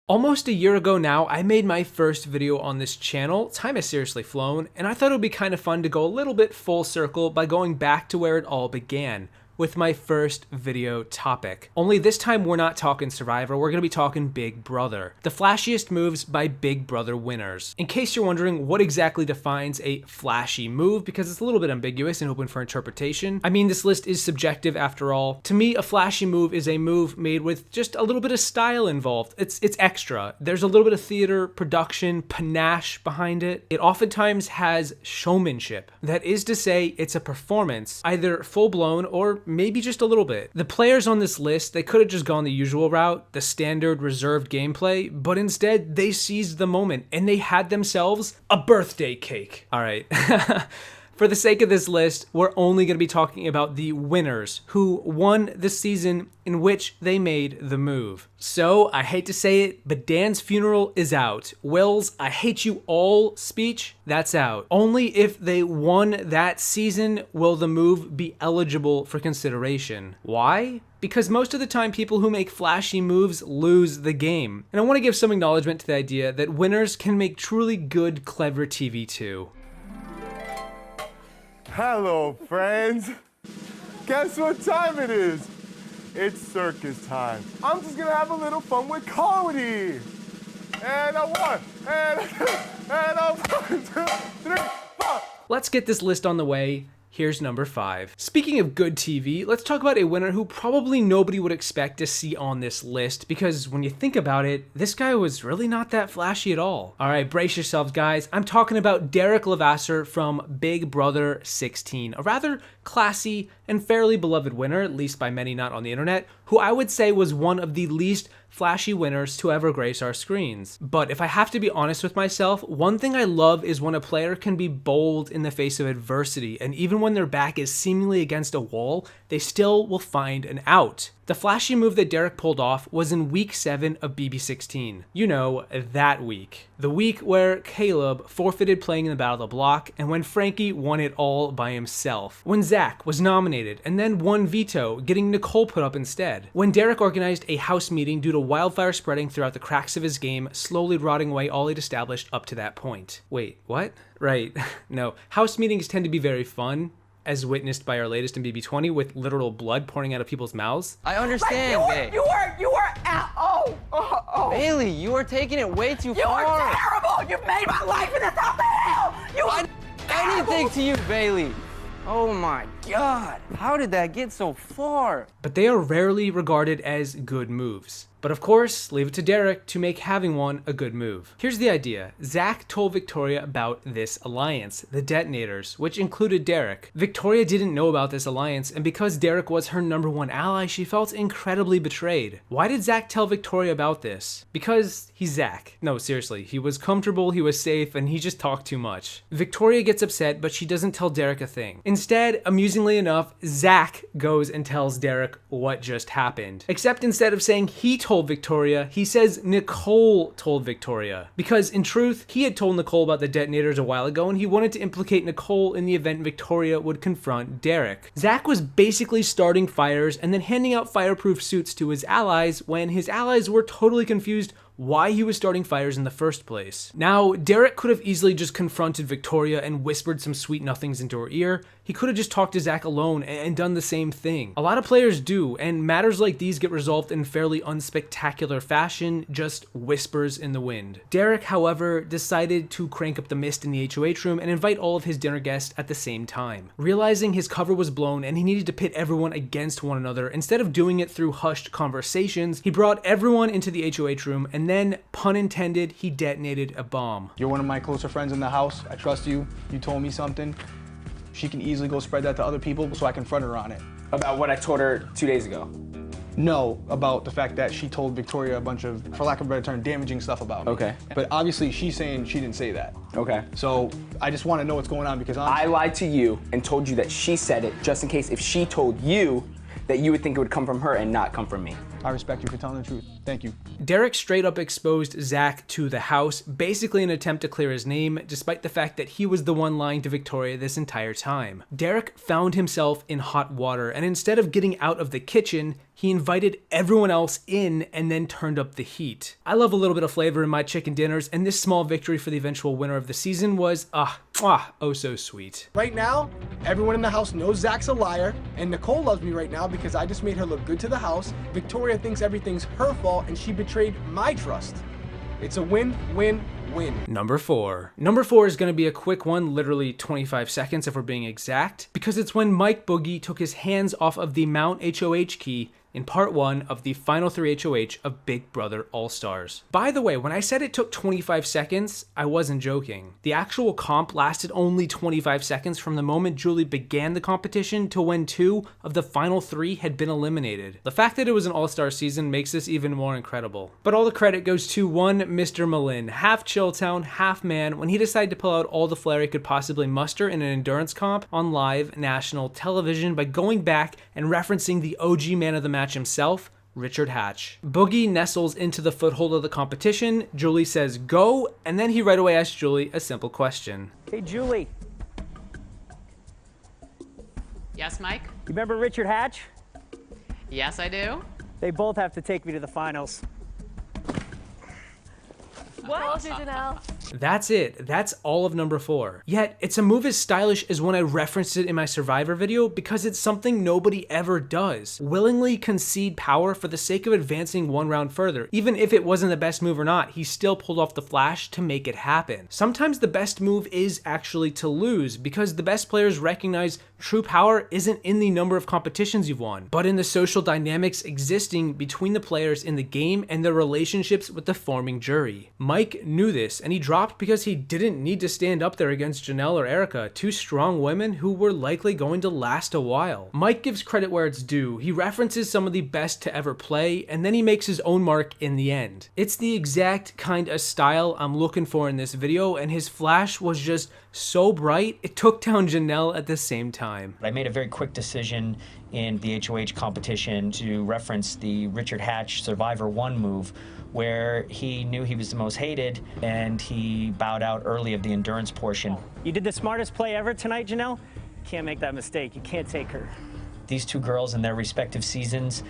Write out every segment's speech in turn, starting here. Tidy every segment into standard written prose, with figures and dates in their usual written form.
Almost a year ago now, I made my first video on this channel. Time has seriously flown, and I thought it would be kind of fun to go a little bit full circle by going back to where it all began, with my first video topic. Only this time we're not talking Survivor, we're gonna be talking Big Brother. The flashiest moves by Big Brother winners. In case you're wondering what exactly defines a flashy move, because it's a little bit ambiguous and open for interpretation. I mean, this list is subjective after all. To me, a flashy move is a move made with just a little bit of style involved. It's extra. There's a little bit of theater, production, panache behind it. It oftentimes has showmanship. That is to say, it's a performance, either full-blown or maybe just a little bit. The players on this list, they could have just gone the usual route, the standard reserved gameplay, but instead they seized the moment and they had themselves a birthday cake. All right. For the sake of this list, we're only going to be talking about the winners who won the season in which they made the move. So, I hate to say it, but Dan's funeral is out. Will's I hate you all speech, that's out. Only if they won that season will the move be eligible for consideration. Why? Because most of the time people who make flashy moves lose the game. And I want to give some acknowledgement to the idea that winners can make truly good, clever TV too. Hello, friends. Guess what time it is? It's circus time. I'm just gonna have a little fun with comedy. And a one, and a two, and a 1, 2, 3, 4. Let's get this list on the way. Here's number 5. Speaking of good TV, let's talk about a winner who probably nobody would expect to see on this list, because when you think about it, this guy was really not that flashy at all. All right, brace yourselves, guys. I'm talking about Derek Levasseur from Big Brother 16, a rather classy and fairly beloved winner, at least by many not on the internet, who I would say was one of the least flashy winners to ever grace our screens. But if I have to be honest with myself, one thing I love is when a player can be bold in the face of adversity, and even when their back is seemingly against a wall, they still will find an out. The flashy move that Derek pulled off was in week 7 of BB16. You know, that week. The week where Caleb forfeited playing in the Battle of the Block, and when Frankie won it all by himself. When Zach was nominated, and then won veto, getting Nicole put up instead. When Derek organized a house meeting due to wildfire spreading throughout the cracks of his game, slowly rotting away all he'd established up to that point. Wait, what? Right, no. House meetings tend to be very fun, as witnessed by our latest in BB20 with literal blood pouring out of people's mouths. I understand, Babe. You were out. Oh. Bailey, you are taking it way too You far. are terrible. You've made my life into something hell. You are Anything to you, Bailey. Oh my God. How did that get so far? But they are rarely regarded as good moves. But of course, leave it to Derek to make having one a good move. Here's the idea. Zach told Victoria about this alliance, the Detonators, which included Derek. Victoria didn't know about this alliance, and because Derek was her #1 ally, she felt incredibly betrayed. Why did Zach tell Victoria about this? Because he's Zach. No, seriously, he was comfortable, he was safe, and he just talked too much. Victoria gets upset, but she doesn't tell Derek a thing. Instead, amusingly enough, Zach goes and tells Derek what just happened. Except instead of saying he told Victoria, he says Nicole told Victoria. Because in truth, he had told Nicole about the detonators a while ago, and he wanted to implicate Nicole in the event Victoria would confront Derek. Zach was basically starting fires and then handing out fireproof suits to his allies when his allies were totally confused why he was starting fires in the first place. Now, Derek could have easily just confronted Victoria and whispered some sweet nothings into her ear. He could have just talked to Zach alone and done the same thing. A lot of players do, and matters like these get resolved in fairly unspectacular fashion, just whispers in the wind. Derek, however, decided to crank up the mist in the HOH room and invite all of his dinner guests at the same time. Realizing his cover was blown and he needed to pit everyone against one another, instead of doing it through hushed conversations, he brought everyone into the HOH room and then, pun intended, he detonated a bomb. You're one of my closer friends in the house. I trust you. You told me something. She can easily go spread that to other people, so I confront her on it. About what I told her 2 days ago? No, about the fact that she told Victoria a bunch of, for lack of a better term, damaging stuff about me. Okay. But obviously she's saying she didn't say that. Okay. So I just want to know what's going on because I lied to you and told you that she said it just in case if she told you that you would think it would come from her and not come from me. I respect you for telling the truth. Thank you. Derek straight up exposed Zach to the house, basically in an attempt to clear his name, despite the fact that he was the one lying to Victoria this entire time. Derek found himself in hot water, and instead of getting out of the kitchen, he invited everyone else in and then turned up the heat. I love a little bit of flavor in my chicken dinners, and this small victory for the eventual winner of the season was, oh so sweet. Right now, everyone in the house knows Zach's a liar, and Nicole loves me right now because I just made her look good to the house. Victoria thinks everything's her fault, and she betrayed my trust. It's a win-win-win. Number 4. Number 4 is going to be a quick one, literally 25 seconds if we're being exact, because it's when Mike Boogie took his hands off of the Mount HOH key in part 1 of the final 3 HOH of Big Brother All-Stars. By the way, when I said it took 25 seconds, I wasn't joking. The actual comp lasted only 25 seconds from the moment Julie began the competition to when 2 of the final 3 had been eliminated. The fact that it was an All-Star season makes this even more incredible. But all the credit goes to one Mr. Malin, half Chilltown, half man, when he decided to pull out all the flair he could possibly muster in an endurance comp on live national television by going back and referencing the OG man of the match himself, Richard Hatch. Boogie nestles into the foothold of the competition, Julie says go, and then he right away asks Julie a simple question. Hey, Julie, Yes, Mike? you remember Richard Hatch? Yes, I do. They both have to take me to the finals. Told you, Janelle. That's it. That's all of number 4. Yet, it's a move as stylish as when I referenced it in my Survivor video because it's something nobody ever does. Willingly concede power for the sake of advancing one round further. Even if it wasn't the best move or not, he still pulled off the flash to make it happen. Sometimes the best move is actually to lose because the best players recognize true power isn't in the number of competitions you've won, but in the social dynamics existing between the players in the game and their relationships with the forming jury. Mike knew this, and he dropped because he didn't need to stand up there against Janelle or Erica, 2 strong women who were likely going to last a while. Mike gives credit where it's due. He references some of the best to ever play, and then he makes his own mark in the end. It's the exact kind of style I'm looking for in this video, and his flash was just so bright, it took down Janelle at the same time. I made a very quick decision in the HOH competition to reference the Richard Hatch Survivor 1 move, where he knew he was the most hated and he bowed out early of the endurance portion. You did the smartest play ever tonight, Janelle. Can't make that mistake. You can't take her. These 2 girls in their respective seasons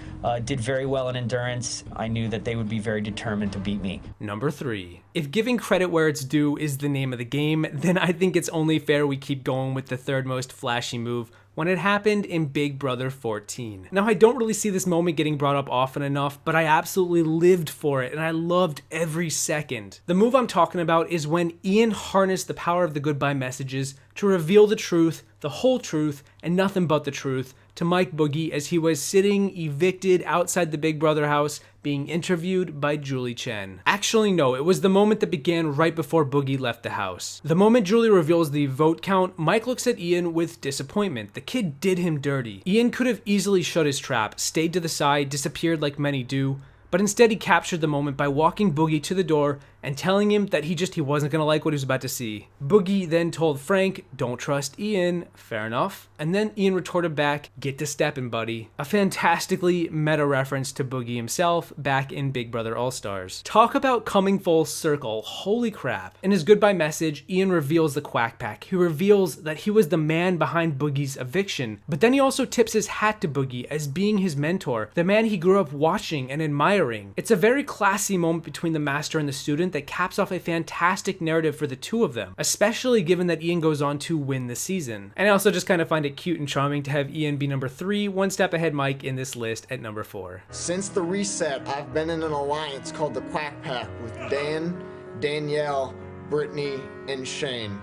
did very well in endurance. I knew that they would be very determined to beat me. Number 3. If giving credit where it's due is the name of the game, then I think it's only fair we keep going with the third most flashy move when it happened in Big Brother 14. Now, I don't really see this moment getting brought up often enough, but I absolutely lived for it and I loved every second. The move I'm talking about is when Ian harnessed the power of the goodbye messages to reveal the truth, the whole truth, and nothing but the truth to Mike Boogie as he was sitting evicted outside the Big Brother house being interviewed by Julie Chen. Actually, no, it was the moment that began right before Boogie left the house. The moment Julie reveals the vote count, Mike looks at Ian with disappointment. The kid did him dirty. Ian could have easily shut his trap, stayed to the side, disappeared like many do, but instead he captured the moment by walking Boogie to the door and telling him that he wasn't gonna like what he was about to see. Boogie then told Frank, don't trust Ian, fair enough, and then Ian retorted back, get to steppin', buddy. A fantastically meta reference to Boogie himself back in Big Brother All-Stars. Talk about coming full circle, holy crap. In his goodbye message, Ian reveals the Quack Pack. He reveals that he was the man behind Boogie's eviction, but then he also tips his hat to Boogie as being his mentor, the man he grew up watching and admiring. It's a very classy moment between the master and the student that caps off a fantastic narrative for the 2 of them, especially given that Ian goes on to win the season. And I also just kind of find it cute and charming to have Ian be number 3, one step ahead Mike in this list at number 4. Since the reset, I've been in an alliance called the Quack Pack with Dan, Danielle, Brittany, and Shane.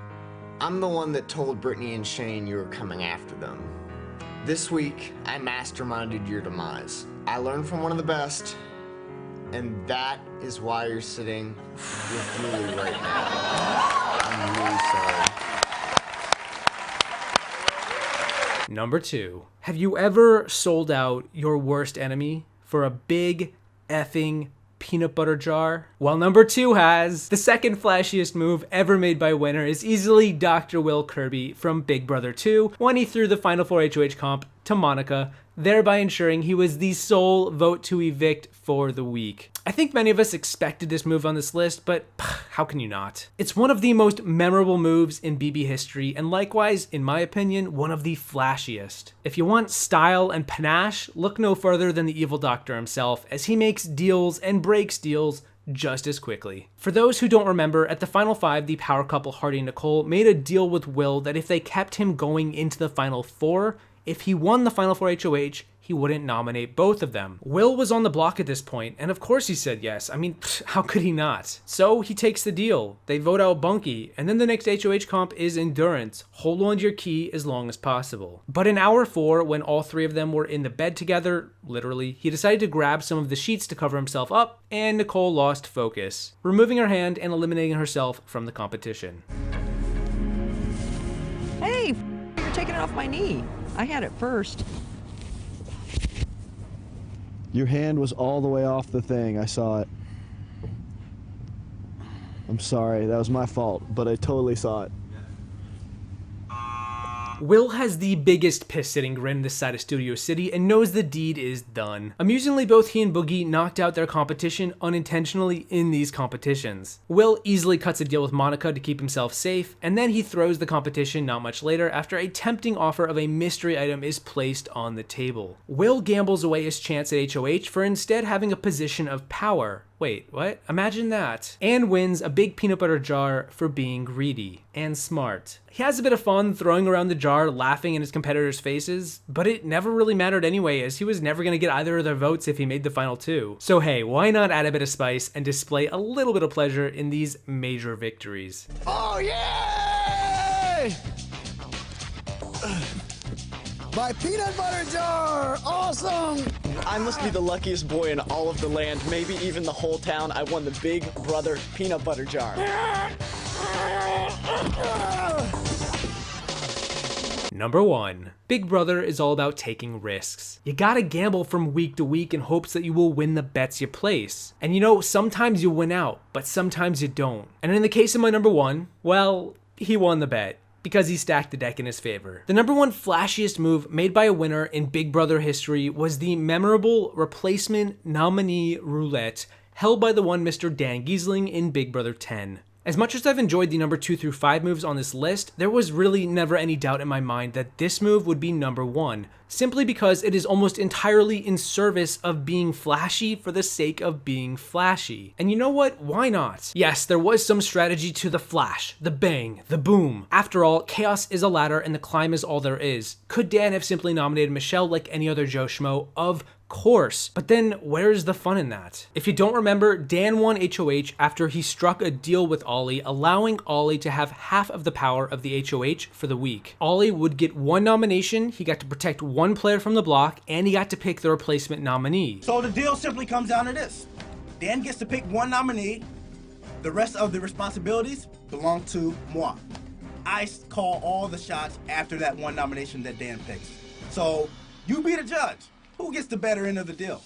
I'm the one that told Brittany and Shane you were coming after them. This week, I masterminded your demise. I learned from one of the best, and that is why you're sitting with Julie right now. I'm really sorry. Number 2. Have you ever sold out your worst enemy for a big effing peanut butter jar? Well, number 2 has. The second flashiest move ever made by winner is easily Dr. Will Kirby from Big Brother 2 when he threw the Final 4 HOH comp to Monica, thereby ensuring he was the sole vote to evict for the week. I think many of us expected this move on this list, but how can you not? It's one of the most memorable moves in BB history, and likewise, in my opinion, one of the flashiest. If you want style and panache, look no further than the evil doctor himself, as he makes deals and breaks deals just as quickly. For those who don't remember, at the Final 5, the power couple Hardy and Nicole made a deal with Will that if they kept him going into the Final 4, if he won the Final 4 HOH, he wouldn't nominate both of them. Will was on the block at this point, and of course he said yes. I mean, how could he not? So he takes the deal. They vote out Bunky, and then the next HOH comp is Endurance. Hold on to your key as long as possible. But in hour 4, when all 3 of them were in the bed together, literally, he decided to grab some of the sheets to cover himself up, and Nicole lost focus, removing her hand and eliminating herself from the competition. Hey, you're taking it off my knee. I had it first. Your hand was all the way off the thing. I saw it. I'm sorry. That was my fault, but I totally saw it. Will has the biggest piss-sitting grin this side of Studio City and knows the deed is done. Amusingly, both he and Boogie knocked out their competition unintentionally in these competitions. Will easily cuts a deal with Monica to keep himself safe, and then he throws the competition not much later after a tempting offer of a mystery item is placed on the table. Will gambles away his chance at HOH for instead having a position of power. Wait, what? Imagine that. And wins a big peanut butter jar for being greedy and smart. He has a bit of fun throwing around the jar, laughing in his competitors' faces, but it never really mattered anyway, as he was never going to get either of their votes if he made the final 2. So hey, why not add a bit of spice and display a little bit of pleasure in these major victories? Oh, yay! My peanut butter jar! Awesome! I must be the luckiest boy in all of the land, maybe even the whole town. I won the Big Brother peanut butter jar. Number 1. Big Brother is all about taking risks. You gotta gamble from week to week in hopes that you will win the bets you place. And you know, sometimes you win out, but sometimes you don't. And in the case of my number 1, well, he won the bet, because he stacked the deck in his favor. The number 1 flashiest move made by a winner in Big Brother history was the memorable replacement nominee roulette held by the one Mr. Dan Giesling in Big Brother 10. As much as I've enjoyed the number 2 through 5 moves on this list, there was really never any doubt in my mind that this move would be number 1, simply because it is almost entirely in service of being flashy for the sake of being flashy. And you know what? Why not? Yes, there was some strategy to the flash, the bang, the boom. After all, chaos is a ladder and the climb is all there is. Could Dan have simply nominated Michelle like any other Joe Schmo? Of course, but then where's the fun in that? If you don't remember, Dan won HOH after he struck a deal with Ollie, allowing Ollie to have half of the power of the HOH for the week. Ollie would get 1 nomination, he got to protect 1 player from the block, and he got to pick the replacement nominee. So the deal simply comes down to this. Dan gets to pick 1 nominee, the rest of the responsibilities belong to moi. I call all the shots after that 1 nomination that Dan picks. So you be the judge. Who gets the better end of the deal?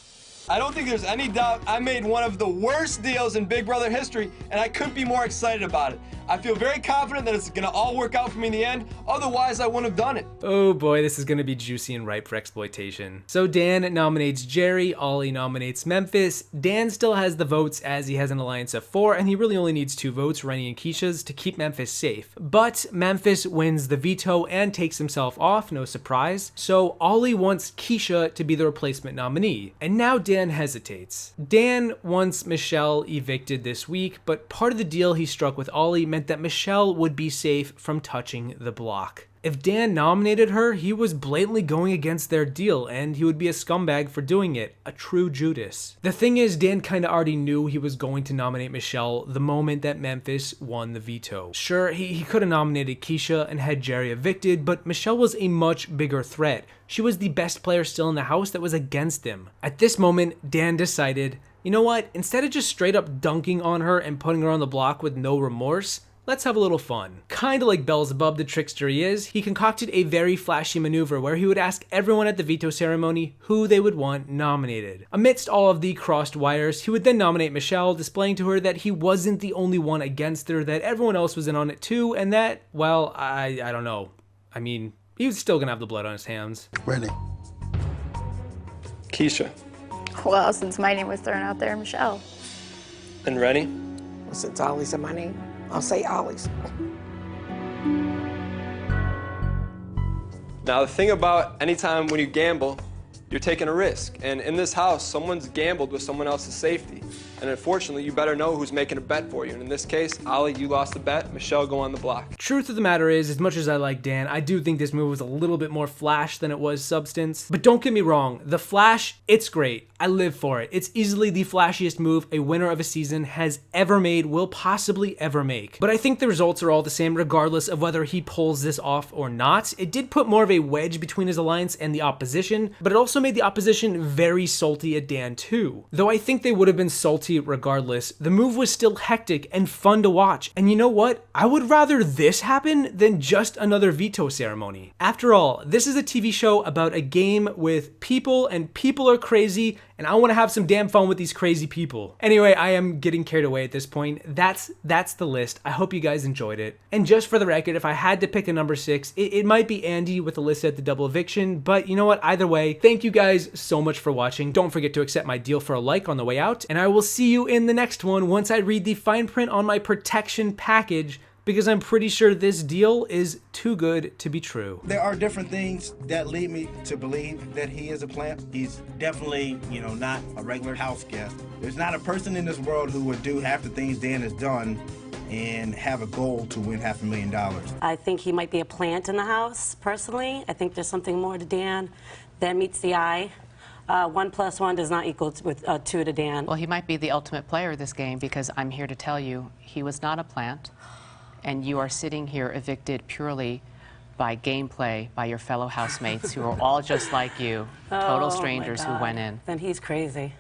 I don't think there's any doubt I made one of the worst deals in Big Brother history, and I couldn't be more excited about it. I feel very confident that it's gonna all work out for me in the end, otherwise I wouldn't have done it. Oh boy, this is gonna be juicy and ripe for exploitation. So Dan nominates Jerry, Ollie nominates Memphis. Dan still has the votes as he has an alliance of 4, and he really only needs 2 votes, Rennie and Keisha's, to keep Memphis safe. But Memphis wins the veto and takes himself off, no surprise. So Ollie wants Keisha to be the replacement nominee. And now Dan hesitates. Dan wants Michelle evicted this week, but part of the deal he struck with Ollie meant that Michelle would be safe from touching the block. If Dan nominated her, he was blatantly going against their deal, and he would be a scumbag for doing it, a true Judas. The thing is, Dan kinda already knew he was going to nominate Michelle the moment that Memphis won the veto. Sure, he could have nominated Keisha and had Jerry evicted, but Michelle was a much bigger threat. She was the best player still in the house that was against him. At this moment, Dan decided, you know what, instead of just straight up dunking on her and putting her on the block with no remorse, let's have a little fun. Kinda like Beelzebub, the trickster he is, he concocted a very flashy maneuver where he would ask everyone at the veto ceremony who they would want nominated. Amidst all of the crossed wires, he would then nominate Michelle, displaying to her that he wasn't the only one against her, that everyone else was in on it too, and that, well, I don't know. I mean, he was still gonna have the blood on his hands. Brittany. Keisha. Well, since my name was thrown out there, Michelle. And Rennie? Well, since Ollie said my name, I'll say Ollie's. Now, the thing about anytime when you gamble, you're taking a risk. And in this house, someone's gambled with someone else's safety. And unfortunately, you better know who's making a bet for you. And in this case, Ollie, you lost the bet. Michelle, go on the block. Truth of the matter is, as much as I like Dan, I do think this movie was a little bit more Flash than it was substance. But don't get me wrong, The Flash, it's great. I live for it. It's easily the flashiest move a winner of a season has ever made, will possibly ever make. But I think the results are all the same regardless of whether he pulls this off or not. It did put more of a wedge between his alliance and the opposition, but it also made the opposition very salty at Dan too. Though I think they would have been salty regardless, the move was still hectic and fun to watch. And you know what? I would rather this happen than just another veto ceremony. After all, this is a TV show about a game with people, and people are crazy, and I want to have some damn fun with these crazy people. Anyway, I am getting carried away at this point. That's the list. I hope you guys enjoyed it. And just for the record, if I had to pick a number 6, it might be Andy with Alyssa at the double eviction, but you know what? Either way, thank you guys so much for watching. Don't forget to accept my deal for a like on the way out, and I will see you in the next one once I read the fine print on my protection package, because I'm pretty sure this deal is too good to be true. There are different things that lead me to believe that he is a plant. He's definitely, not a regular house guest. There's not a person in this world who would do half the things Dan has done and have a goal to win $500,000. I think he might be a plant in the house, personally. I think there's something more to Dan than meets the eye. 1 + 1 does not equal 2 to Dan. Well, he might be the ultimate player of this game, because I'm here to tell you he was not a plant, and you are sitting here evicted purely by gameplay by your fellow housemates who are all just like you, total strangers who went in. Then he's crazy.